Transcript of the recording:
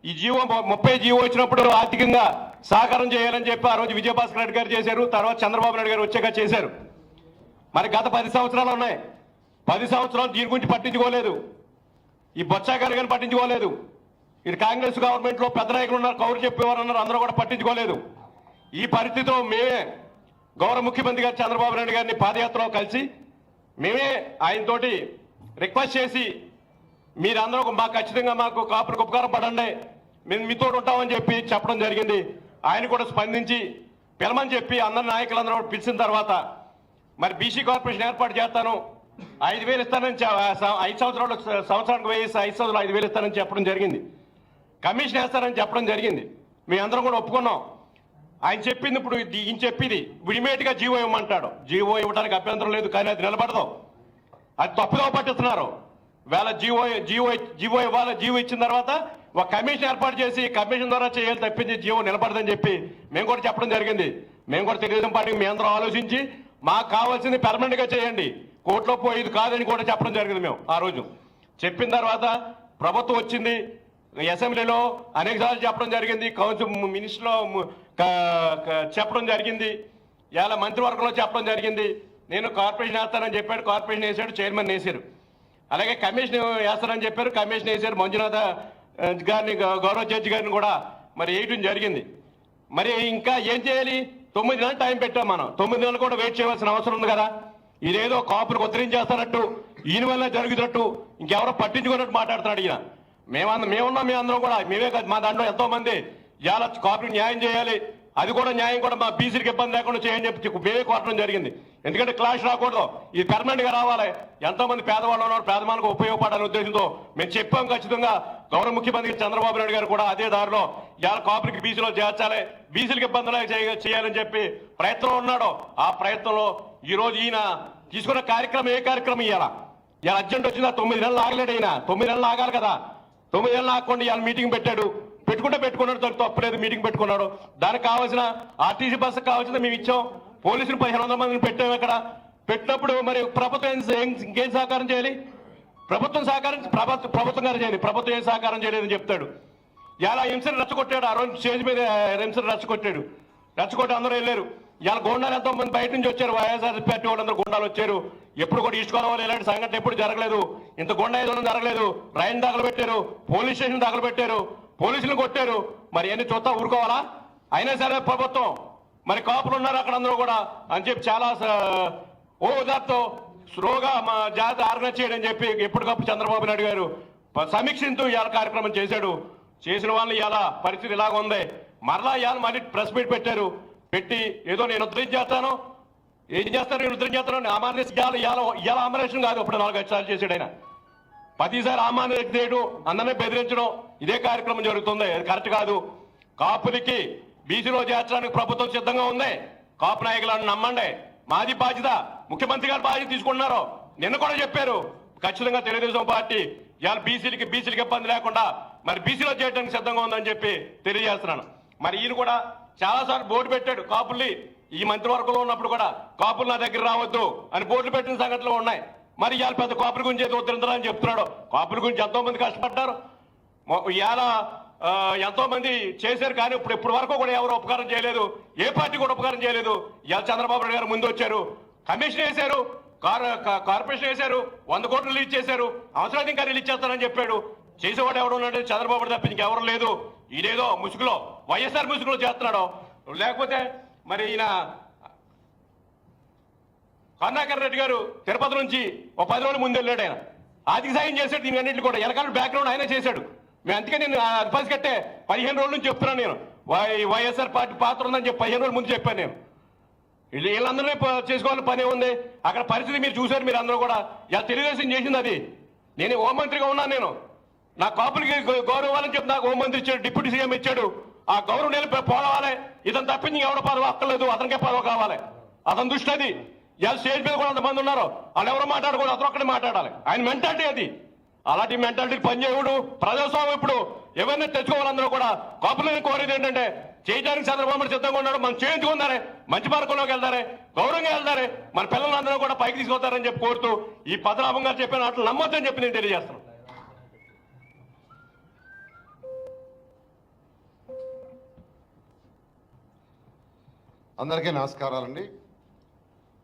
ఈ GO 30 GO వచ్చినప్పుడు ఆర్థికంగా సహకారం చేయాలని చెప్పి ఆ రోజు విజయభాస్కర్ రెడ్డి గారు చేశారు. తర్వాత చంద్రబాబు నాయుడు గారు వచ్చాక చేశారు. మరి గత 10 సంవత్సరాలు ఉన్నాయి. 10 సంవత్సరాలు దీని గురించి పట్టించుకోలేదు. ఈ బొత్స గారు కానీ పట్టించుకోలేదు. ఇటు కాంగ్రెస్ గవర్నమెంట్లో పెద్ద నాయకులు ఉన్నారు, కౌరు చెప్పేవారు అన్నారు, అందరూ కూడా పట్టించుకోలేదు. ఈ పరిస్థితిలో మేమే గౌరవ ముఖ్యమంత్రి గారు చంద్రబాబు నాయుడు గారిని పాదయాత్రలో కలిసి మేమే ఆయనతోటి రిక్వెస్ట్ చేసి మీరందరూ మాకు ఖచ్చితంగా మాకు కాపులకు ఉపకారం పడండి, మేము మీతో ఉంటామని చెప్పి చెప్పడం జరిగింది. ఆయన కూడా స్పందించి పిలమని చెప్పి అందరి నాయకులందరూ పిలిచిన తర్వాత మరి బీసీ కార్పొరేషన్ ఏర్పాటు చేస్తాను, 5,000 ఇస్తానని 5 సంవత్సరాలు సంవత్సరానికి వేసి 5 సంవత్సరాలు 5,000 ఇస్తానని చెప్పడం జరిగింది. కమిషన్ వేస్తారని చెప్పడం జరిగింది. మేమందరం కూడా ఒప్పుకున్నాం. ఆయన చెప్పింది ఇప్పుడు ఈయన చెప్పింది ఇమీడియట్గా జీవో ఇవ్వమంటాడు. జీవో ఇవ్వడానికి అభ్యంతరం లేదు, కానీ అది నిలబడదు. అది తప్పుదో పట్టిస్తున్నారు. వేళ జీవో ఇవ్వాలి. జీవో ఇచ్చిన తర్వాత ఒక కమిషన్ ఏర్పాటు చేసి కమిషన్ ద్వారా చేయాలి తప్పించి జీవో నిలబడదని చెప్పి మేము కూడా చెప్పడం జరిగింది. మేము కూడా తెలుగుదేశం పార్టీకి మీ అందరూ ఆలోచించి మాకు కావాల్సింది పెర్మనెంట్గా చేయండి, కోర్టులో పోయేది కాదని కూడా చెప్పడం జరిగింది. మేము ఆ రోజు చెప్పిన తర్వాత ప్రభుత్వం వచ్చింది. అసెంబ్లీలో అనేకసార్లు చెప్పడం జరిగింది, కౌన్సిల్ మినిస్టర్లో చెప్పడం జరిగింది, ఇలా మంత్రివర్గంలో చెప్పడం జరిగింది. నేను కార్పొరేషన్ వేస్తానని చెప్పాడు, కార్పొరేషన్ వేసాడు, చైర్మన్ వేసారు. అలాగే కమిషన్ వేస్తారని చెప్పారు, కమిషన్ వేసారు. మంజునాథ గారిని గౌరవ జడ్జి గారిని కూడా మరి వేయటం జరిగింది. మరి ఇంకా ఏం చేయాలి? 9 నెలలు టైం పెట్టాం మనం. 9 నెలలు కూడా వెయిట్ చేయవలసిన అవసరం ఉంది కదా. ఇదేదో కాపులకు ఉద్ధరించేస్తానట్టు, ఈయన వల్ల జరుగుతున్నట్టు, ఇంకెవరో పట్టించుకున్నట్టు మాట్లాడుతున్నాడు ఈయన. మేమున్నాం, మేమందరం కూడా మేమే కాదు, మా దాంట్లో ఎంతో మంది ఇలా కాపులకు న్యాయం చేయాలి, అది కూడా న్యాయం కూడా మా బీసీలకు ఇబ్బంది లేకుండా చేయని చెప్పి మేమే కోరడం జరిగింది. ఎందుకంటే క్లాష్ రాకూడదు, ఇది పెర్మనెంట్గా రావాలి. ఎంతో మంది పేదవాళ్ళు ఉన్నారు, పేదవాళ్ళకు ఉపయోగపడాలనే ఉద్దేశంతో మేము చెప్పాం. ఖచ్చితంగా గౌరవ ముఖ్యమంత్రి చంద్రబాబు నాయుడు గారు కూడా అదే దారిలో ఇలా కాపులకి బీసీలో చేర్చాలి, బీసీలకు ఇబ్బందులు చేయాలని చెప్పి ప్రయత్నం ఉన్నాడు. ఆ ప్రయత్నంలో ఈరోజు ఈయన తీసుకున్న కార్యక్రమం ఏ కార్యక్రమం ఇవ్వాలా? ఇలా అర్జెంట్ వచ్చిందా? 9 నెలలు ఆగలేడు ఈయన. 9 నెలలు ఆగాలి కదా. 9 నెలలు ఆగకుండా ఇవాళ మీటింగ్ పెట్టాడు. పెట్టుకున్నాడు, తప్పలేదు, మీటింగ్ పెట్టుకున్నాడు. దానికి కావాల్సిన ఆర్టీసీ బస్సు కావాల్సింది మేము ఇచ్చాం. పోలీసులు 1500 మందిని పెట్టాము. ఇక్కడ పెట్టినప్పుడు మరి ప్రభుత్వం ఇంకేం సహకారం చేయాలి? ప్రభుత్వం గారు చేయాలి. ప్రభుత్వం ఏం సహకారం చేయలేదని చెప్తాడు. ఇలా హింసను రెచ్చగొట్టాడు. ఆ రోజు స్టేజ్ మీద హింసను రెచ్చగొట్టి అందరూ వెళ్ళారు. ఇలా గోండాలు ఎంతో మంది బయట నుంచి వచ్చారు. వైఎస్ఆర్ పార్టీ వాళ్ళందరూ గోండాలు వచ్చారు. ఎప్పుడు కూడా ఈస్ట్ గోదావరి ఇలాంటి సంఘటన ఎప్పుడు జరగలేదు. ఇంత గోండా ఏదో జరగలేదు. రైన్ తగలబెట్టారు, పోలీస్ స్టేషన్ తగలబెట్టారు, పోలీసులు కొట్టారు. మరి అన్ని చూస్తా ఊరుకోవాలా? అయినా సరే ప్రభుత్వం మరి కాపులు ఉన్నారు అక్కడ అందరూ కూడా అని చెప్పి చాలా ఓదార్తో స్లోగా మా జాతి ఆర్గనైజ్ చేయడం చెప్పి ఎప్పటికప్పుడు చంద్రబాబు నాయుడు గారు సమీక్షించూ ఇవాళ కార్యక్రమం చేశాడు. చేసిన వాళ్ళని ఇవాళ పరిస్థితి ఇలాగ ఉంది. మరలా ఇవాళ మళ్ళీ ప్రెస్ మీట్ పెట్టారు. పెట్టి ఏదో నేను ఉద్ధరించేస్తాను, ఏం చేస్తాను, నేను ఉద్ధరించేస్తాను ఇవాళ ఆమరేషన్ కాదు. ఇప్పుడు 4-5 సార్లు చేశాడు ఆయన. 10 సార్లు ఆమానం చేయడం, అందరినీ బెదిరించడం, ఇదే కార్యక్రమం జరుగుతుంది. అది కరెక్ట్ కాదు. కాపులకి బీసీలో చేర్చడానికి ప్రభుత్వం సిద్ధంగా ఉంది. కాపు నాయకులను నమ్మండి. మాది బాధ్యత, ముఖ్యమంత్రి గారు బాధ్యత తీసుకుంటున్నారు. నిన్న కూడా చెప్పారు ఖచ్చితంగా తెలుగుదేశం పార్టీ ఇవాళ బీసీలకి ఇబ్బంది లేకుండా మరి బీసీలో చేయడానికి సిద్ధంగా ఉందని చెప్పి తెలియజేస్తున్నాను. మరి ఈయన కూడా చాలాసార్లు బోర్డు పెట్టాడు కాపుల్ని. ఈ మంత్రివర్గంలో ఉన్నప్పుడు కూడా కాపులు నా దగ్గర రావద్దు అని బోర్డులు పెట్టిన సంఘటనలు ఉన్నాయి. మరి ఇవాళ పెద్ద కాపుల గురించి ఏదో ఉద్ధరించాలని చెప్తున్నాడు. కాపుల గురించి ఎంతో మంది కష్టపడ్డారు. ఇవాళ ఎంతో మంది చేశారు, కానీ ఇప్పుడు వరకు కూడా ఎవరు ఉపకారం చేయలేదు. ఏ పార్టీ కూడా ఉపకారం చేయలేదు. ఇవాళ చంద్రబాబు నాయుడు గారు ముందు వచ్చారు, కమిషన్ వేశారు, కార్పొరేషన్ వేశారు, 100 కోట్లు రిలీజ్ చేశారు. అవసరం ఇంకా రిలీజ్ చేస్తానని చెప్పాడు. చేసేవాడు ఎవడు ఉన్నాడు? చంద్రబాబు తప్ప ఇంకెవరు లేదు. ఇదేదో ముసుగులో వైఎస్ఆర్ ముసుగులో చేస్తున్నాడు. లేకపోతే మరి ఈయన కరుణాకర్ రెడ్డి గారు తిరుపతి నుంచి 10 రోజుల ముందు వెళ్ళాడు. ఆయన ఆర్థిక సాయం చేశాడు. దీని అన్నింటినీ కూడా వెనకాల బ్యాక్గ్రౌండ్ ఆయన చేశాడు. మేము అందుకే నేను అడ్వాన్స్ కట్టే 15 రోజుల నుంచి చెప్తున్నాను. నేను వైఎస్ఆర్ పార్టీ పాత్ర ఉందని చెప్పి 15 రోజుల ముందు చెప్పాను. నేను వీళ్ళందరినీ చేసుకోవాలని పని ఉంది. అక్కడ పరిస్థితి మీరు చూశారు. మీరు అందరూ కూడా ఇలా తెలుగుదేశం చేసింది అది. నేను హోంమంత్రిగా ఉన్నాను. నేను నా కాపులకి గౌరవాలని చెప్పి నాకు హోంమంత్రి ఇచ్చాడు, డిప్యూటీ సీఎం ఇచ్చాడు. ఆ గౌరవం నేను పోవాలి. ఇతను తప్పించి ఎవడ పదవి అక్కర్లేదు, అతనికే పదవి కావాలి. అతని దృష్టి అది. ఇవాళ స్టేజ్ మీద కూడా అంతమంది ఉన్నారు, వాళ్ళు ఎవరు మాట్లాడకూడదు, అతను ఒక్కడే మాట్లాడాలి. ఆయన మెంటాలిటీ అది. అలాంటి మెంటాలిటీకి పనిచేయడు. ప్రజాస్వామ్యం ఇప్పుడు ఎవరిని తెచ్చుకోవాలందరూ కూడా కాపులని కోరేది ఏంటంటే చేయడానికి చంద్రబాబు సిద్ధంగా ఉన్నాడు. మనం చేయించుకుందారే, మంచి మార్గంలోకి వెళ్తారే, గౌరవంగా వెళ్తారే, మన పిల్లలందరూ కూడా పైకి తీసుకొస్తారని చెప్పి కోరుతూ ఈ పద్మనాభం గారు చెప్పిన అట్లా నమ్మొద్దని చెప్పి నేను తెలియజేస్తాను. అందరికీ నమస్కారాలండి.